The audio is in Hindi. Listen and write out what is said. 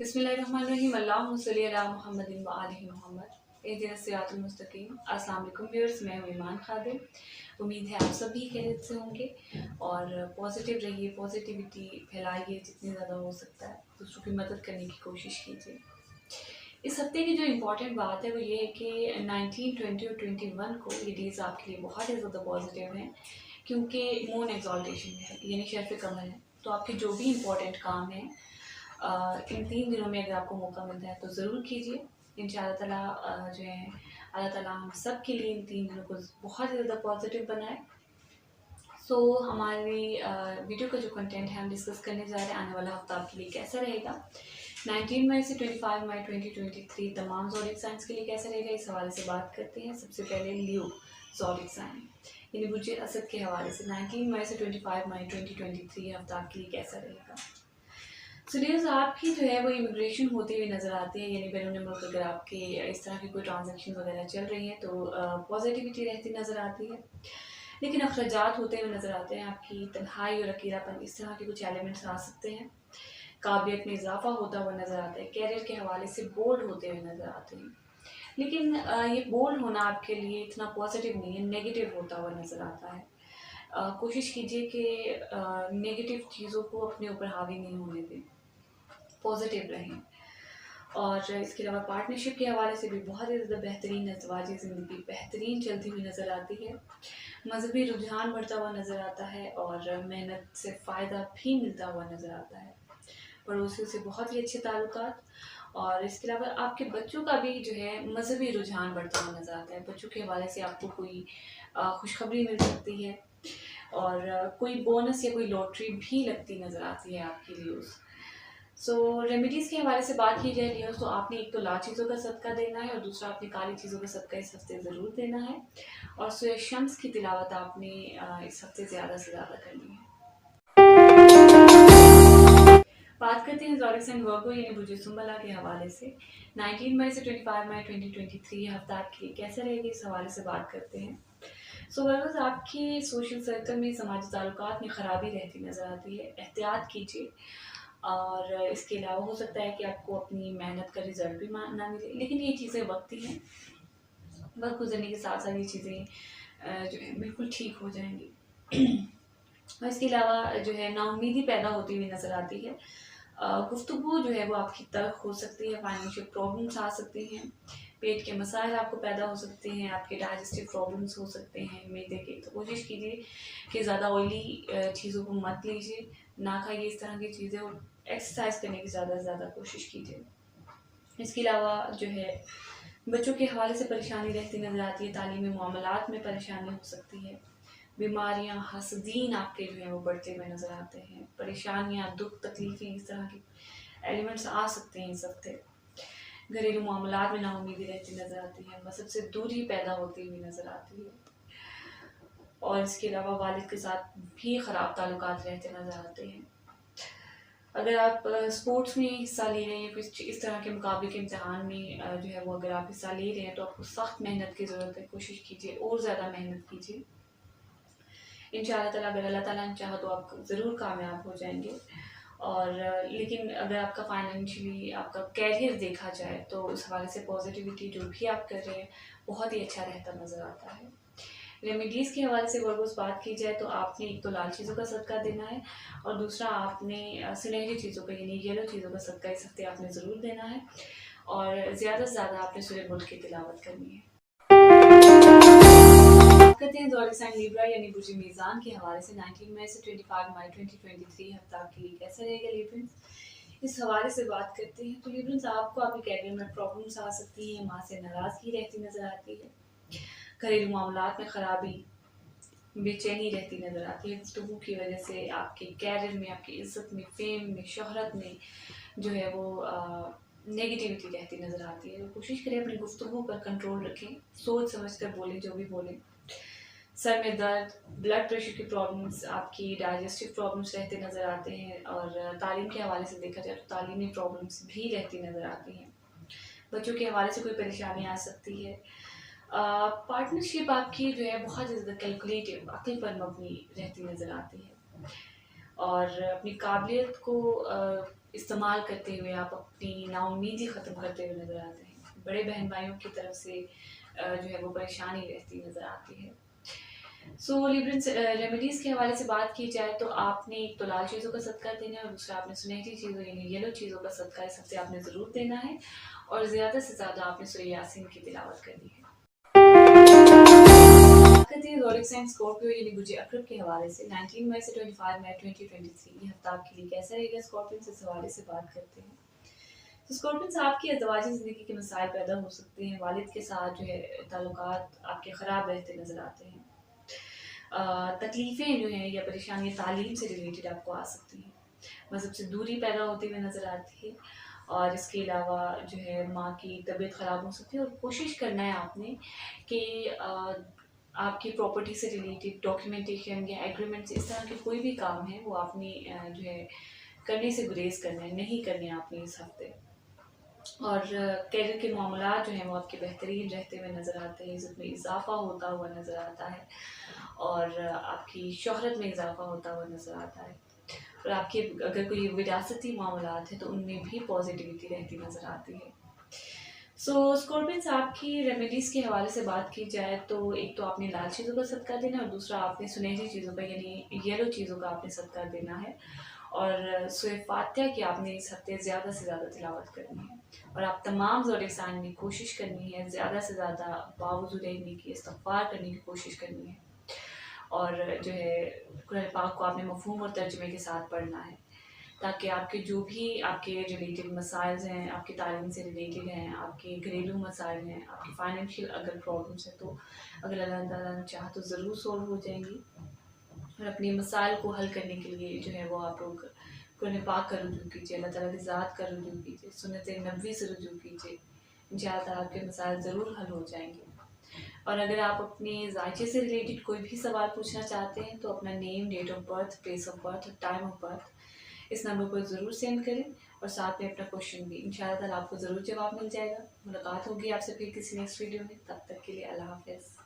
बिस्मिल्लाहिर्रहमानिर्रहीम अल्लाहुम्मा सल्ली अला मुहम्मदिन व आलिहि मुहम्मद इहदिनस सिरातुल मुस्तकीम। अस्सलाम वालेकुम व्यूअर्स, मैं हूं ईमान खादिम। उम्मीद है आप सभी खैरियत से होंगे और पॉजिटिव रहिए, पॉजिटिविटी फैलाइए जितनी ज़्यादा हो सकता है, दूसरों की मदद करने की कोशिश कीजिए। इस हफ्ते की जो इम्पोर्टेंट बात है वो ये है कि 19, 20 और 21 को ये डेज़ आपके लिए बहुत ही ज़्यादा पॉजिटिव हैं, क्योंकि मून एक्सॉल्टेशन है यानी शर्फ़ कमर है। तो आपके जो भी इम्पोर्टेंट काम हैं इन 3 दिनों में अगर आपको मौका मिलता है तो ज़रूर कीजिए। इंशाअल्लाह ताला जो है अल्लाह ताला हम सब के लिए इन 3 दिनों को बहुत ज़्यादा पॉजिटिव बनाए। हमारी वीडियो का जो कंटेंट है हम डिस्कस करने जा रहे हैं, आने वाला हफ्ता आपके लिए कैसा रहेगा। 19 मई से 25 मई 2023 तमाम ज़ोडिक साइंस के लिए कैसा रहेगा, इस हवाले से बात करते हैं। सबसे पहले लियो ज़ोडिक साइन यानी बुर्ज असद के हवाले से 19 मई से 25 मई 2023 हफ्ता आपके लिए कैसा रहेगा। सुनील आपकी जो है वो इमिग्रेशन होती हुई नज़र आती है, यानी बैरून मुल्क अगर आपके इस तरह की कोई ट्रांजैक्शन वगैरह चल रही हैं तो पॉजिटिविटी रहती नज़र आती है, लेकिन अखराजात होते हुए नज़र आते हैं। आपकी तन्हाई और अकेलापन, इस तरह के कुछ एलिमेंट्स आ सकते हैं। काबिलियत में इजाफा होता हुआ नज़र आता है। कैरियर के हवाले से बोल्ड होते हुए नज़र आते हैं, लेकिन ये बोल्ड होना आपके लिए इतना पॉजिटिव नहीं है, नेगेटिव होता हुआ नज़र आता है। कोशिश कीजिए कि नेगेटिव चीज़ों को अपने ऊपर हावी नहीं होने दें, पॉजिटिव रहें। और इसके अलावा पार्टनरशिप के हवाले से भी बहुत ही ज़्यादा बेहतरीन अज़वाजी ज़िंदगी बेहतरीन चलती हुई नज़र आती है। मजहबी रुझान बढ़ता हुआ नज़र आता है और मेहनत से फ़ायदा भी मिलता हुआ नज़र आता है। पड़ोसियों से बहुत ही अच्छे ताल्लुकात, और इसके अलावा आपके बच्चों का भी जो है मजहबी रुझान बढ़ता हुआ नज़र आता है। बच्चों के हवाले से आपको कोई खुशखबरी मिल सकती है और कोई बोनस या कोई लॉटरी भी लगती नज़र आती है आपके लिए। रेमेडीज़ के हवाले से बात की जाए लियो, तो आपने एक तो लाल चीज़ों का सदका देना है और दूसरा आपने काली चीज़ों का सदका इस हफ्ते ज़रूर देना है, और सूरह शम्स की तिलावत आपने इस हफ्ते ज़्यादा से ज़्यादा करनी है। बात करते हैं ज़ोडिक साइन वर्गो यानी बुर्ज सुंबला के हवाले से 19 मई से 25 मई 2023 हफ्ता आपके लिए कैसे रहेगी, इस हवाले से बात करते हैं। वर्गोस आपकी सोशल सर्कल में, समाजी ताल्लुकात में ख़राबी रहती नज़र आती है, एहतियात कीजिए। और इसके अलावा हो सकता है कि आपको अपनी मेहनत का रिज़ल्ट भी ना मिले, लेकिन ये चीज़ें वक्ती हैं, वक्त गुजरने के साथ साथ ये चीज़ें जो है बिल्कुल ठीक हो जाएंगी। और इसके अलावा जो है नाउमीदी पैदा होती हुई नज़र आती है। गुफ्तगू जो है वो आपकी तल्ख हो सकती है, फाइनेंशियल प्रॉब्लम्स आ सकती हैं, पेट के मसाइल आपको पैदा हो सकते हैं, आपके डाइजेस्टिव प्रॉब्लम्स हो सकते हैं मैदे के। तो कोशिश कीजिए कि ज़्यादा ऑयली चीज़ों को मत लीजिए, ना खाइए इस तरह की चीज़ें, और एक्सरसाइज करने की ज़्यादा से ज़्यादा कोशिश कीजिए। इसके अलावा जो है बच्चों के हवाले से परेशानी रहती नज़र आती है, तालीमी मामलात में परेशानी हो सकती है, बीमारियां, हसदीन आपके जो है वो बढ़ते हुए नज़र आते हैं, परेशानियां, दुख, तकलीफ़ें, इस तरह के एलिमेंट्स आ सकते हैं इस हफ्ते। घरेलू मामलात में नाउमीदी रहती नज़र आती है, मसद से दूरी पैदा होती हुई नज़र आती है, और इसके अलावा वालिद के साथ भी ख़राब ताल्लुकात रहते नज़र आते हैं। अगर आप स्पोर्ट्स में हिस्सा ले रहे हैं, कुछ इस तरह के मुकाबले के इम्तहान में जो है वो अगर आप हिस्सा ले रहे हैं तो आपको सख्त मेहनत की ज़रूरत है। कोशिश कीजिए और ज़्यादा मेहनत कीजिए, इंशाअल्लाह ताला अगर अल्लाह ताला ने चाहा तो आप ज़रूर कामयाब हो जाएंगे। और लेकिन अगर आपका फाइनेंशियली आपका कैरियर देखा जाए तो उस हवाले से पॉजिटिविटी जो भी आप कर रहे हैं बहुत ही अच्छा रहता नज़र आता है। रेमेडीज़ के हवाले से वर्गोस बात की जाए तो आपने एक तो लाल चीज़ों का सदका देना है और दूसरा आपने सुनहरी चीज़ों का यानी येलो चीज़ों का सदका इस हफ्ते आपने ज़रूर देना है, और ज़्यादा से ज़्यादा आपने सूरह मुल्क की तिलावत करनी है। करते हैं ज़ोडिक साइन लिब्रा यानी बुर्ज मीज़ान के हवाले से 19 मई से 25 मई 2023 हफ्ता के लिए कैसा रहेगा लिब्रंस, इस हवाले से बात करते हैं। तो लिब्रंस आपको आपके कैरियर में प्रॉब्लम्स आ सकती हैं, माँ से नाराज़गी रहती नज़र आती है, घरेलू मामलात में ख़राबी, बेचैनी रहती नज़र आती है। गुफ्तगू की वजह से आपके कैरियर में, आपकी इज़्ज़त में, फेम में, शोहरत में जो है वो नेगेटिविटी रहती नज़र आती है। तो कोशिश करें अपनी गुफ्तगू पर कंट्रोल रखें, सोच समझ कर बोलें जो भी बोलें। सर में दर्द, ब्लड प्रेशर की प्रॉब्लम्स, आपकी डाइजेस्टिव प्रॉब्लम्स रहते नज़र आते हैं, और तालीम के हवाले से देखा जाए तो तालीमी प्रॉब्लम्स भी रहती नज़र आती हैं। बच्चों के हवाले से कोई परेशानी आ सकती है। पार्टनरशिप आपकी जो है बहुत ज़्यादा कैलकुलेटिव, अक्ल पर मबनी रहती नज़र आती है। और अपनी काबिलियत को इस्तेमाल करते हुए आप अपनी नाउम्मीदी ख़त्म करते हुए नज़र आते हैं। बड़े बहन भाइयों की तरफ से जो है वो परेशानी रहती नज़र आती है। सो लिब्रन रेमेडीज़ के हवाले से बात की जाए तो आपने एक तो लाल चीज़ों का सदका देना है और दूसरा आपने सुनहरी चीज़ों यानी येलो चीज़ों का सदका इस हफ्ते आपने ज़रूर देना है और ज़्यादा से ज़्यादा आपने सूरह यासीन की तिलावत करनी है। करते हैं ज़ोडिक साइन स्कॉर्पियो यानी बुझे अक्रब के हवाले से 19 मई से 25 मई 2023 ये हफ्ता आपके लिए कैसा रहेगा स्कॉर्पियन से इस हवाले से बात करते हैं। तो स्कॉर्पियंस आपकी अज़दवाजी ज़िंदगी के मसाइल पैदा हो सकते हैं, वालिद के साथ जो है ताल्लुकात आपके ख़राब रहते नज़र आते हैं। तकलीफ़ें जो हैं या परेशानियाँ तालीम से रिलेटेड आपको आ सकती हैं, मज़हब से दूरी पैदा होती हुई नज़र आती है और इसके अलावा जो है माँ की तबीयत ख़राब हो सकती है और कोशिश करना है आपने कि आपकी प्रॉपर्टी से रिलेटेड डॉक्यूमेंटेशन या एग्रीमेंट्स इस तरह के कोई भी काम है वो आपने जो है करने से गुरेज करना है, नहीं करने आपने इस हफ्ते। और कैरियर के मामलात जो हैं वो आपके बेहतरीन रहते हुए नज़र आते हैं, इज़्ज़त में इजाफ़ा होता हुआ नज़र आता है और आपकी शोहरत में इजाफ़ा होता हुआ नज़र आता है और आपके अगर कोई विरासती मामलात हैं तो उनमें भी पॉजिटिविटी रहती नज़र आती है। सो स्कॉर्पियंस आपकी रेमेडीज़ के हवाले से बात की जाए तो एक तो आपने लाल चीज़ों का सदका देना है और दूसरा आपने सुनहरी चीज़ों का यानी येलो चीज़ों का आपने सदका देना है और सूरह फातिहा की आपने इस हफ्ते ज़्यादा से ज़्यादा तिलावत करनी है और आप तमाम ज़ोडिक साइन में कोशिश करनी है ज़्यादा से ज़्यादा बावजूद रहने की इस्तग़फ़ार करने की कोशिश करनी है और जो है कुरान पाक को आपने मफ़हूम और तर्जुमे के साथ पढ़ना है ताकि आपके जो भी आपके रिलेटेड मसाइल्स हैं, आपकी तालीम से रिलेटेड हैं, आपके घरेलू मसाइल हैं, आपकी फाइनेंशियल अगर प्रॉब्लम्स हैं तो अगर अल्लाह ताला ने चाहा तो ज़रूर सॉल्व हो जाएंगी और अपने मसाइल को हल करने के लिए जो है वो आप लोग कुरान पाक का रुजू कीजिए, अल्लाह ताला की ज़ात का रुजू कीजिए, सुन्नत नबवी से रुजू कीजिए, इंशाअल्लाह आपके मसाइल ज़रूर हल हो जाएंगे। और अगर आप अपने ज़ायचे से रिलेटेड कोई भी सवाल पूछना चाहते हैं तो अपना name, date of birth, place of birth और टाइम ऑफ बर्थ इस नंबर पर ज़रूर सेंड करें और साथ में अपना क्वेश्चन भी इंशाअल्लाह ताला आपको ज़रूर जवाब मिल जाएगा। मुलाकात होगी आपसे फिर किसी नेक्स्ट वीडियो में, तब तक के लिए अल्लाह हाफ़िज़।